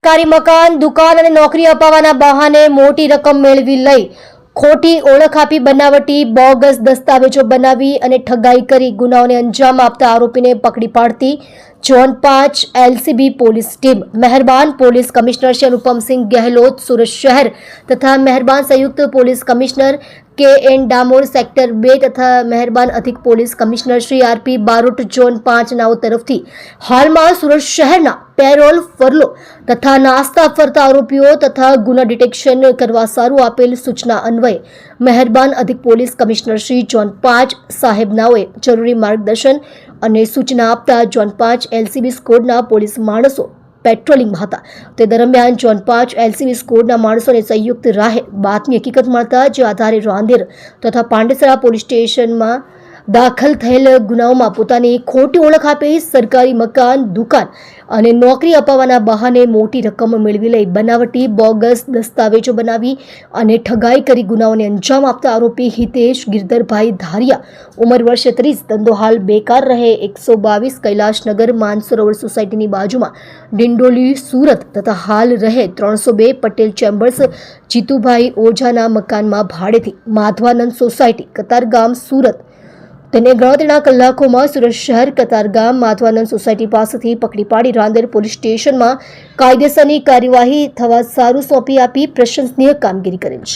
સરકારી મકાન, દુકાન અને નોકરી અપાવવાના બહાને મોટી રકમ મેળવી લઈ ખોટી ઓળખ આપી બનાવટી બોગસ દસ્તાવેજો બનાવી અને ઠગાઈ કરી ગુનાઓને અંજામ આપતા આરોપીને પકડી પાડતી ઝોન 5 એલસીબી પોલીસ ટીમ મહેરબાન પોલીસ કમિશનર શ્રી અનુપમસિંહ ગેહલોત સુરત શહેર તથા મહેરબાન સંયુક્ત police commissioner KN Damor sector 2 તથા મહેરબાન અધિક police commissioner Shri RP Barot zone 5 નાઓ તરફથી હાલમાં સુરત શહેરના પેરોલ ફરલો તથા નાસ્તા ફરતા આરોપીઓ તથા ગુના ડિટેક્શન કરવા સારું આપેલ સૂચના અન્વયે મહેરબાન અધિક પોલીસ કમિશનર શ્રી ઝોન 5 સાહેબ નાઓએ જરૂરી માર્ગદર્શન અને સૂચના આપતા ઝોન 5 એલસીબી સ્કોડના પોલીસ માણસો પેટ્રોલિંગમાં હતા તે દરમિયાન ઝોન 5 એલસીબી સ્કોડના માણસોને સંયુક્ત રાહે બાતમી હકીકત મળતા જે આધારે રાંદેર તથા પાંડેસરા પોલીસ સ્ટેશનમાં દાખલ થયેલ ગુનાઓમાં પોતાની ખોટી ઓળખ આપી સરકારી મકાન, દુકાન અને નોકરી અપાવવાના બહાને મોટી રકમ મેળવી લઈ બનાવટી બોગસ દસ્તાવેજો બનાવી અને ઠગાઈ કરી ગુનાઓને અંજામ આપતા આરોપી હિતેશ ગિરધરભાઈ ધારિયા ઉંમર વર્ષ 30 ધંધો હાલ બેકાર રહે 122 કૈલાશનગર માનસરોવર સોસાયટીની બાજુમાં ડિંડોલી સુરત તથા હાલ રહે 302 પટેલ ચેમ્બર્સ જીતુભાઈ ઓઝાના મકાનમાં ભાડેથી માધવાનંદ સોસાયટી કતારગામ સુરત તેને ગણતરીના કલાકોમાં સુરત શહેર કતારગામ માધવાનંદ સોસાયટી પાસેથી પકડી પાડી રાંદેર પોલીસ સ્ટેશનમાં કાયદેસરની કાર્યવાહી થવા સારું સોંપી આપી પ્રશંસનીય કામગીરી કરેલ છે।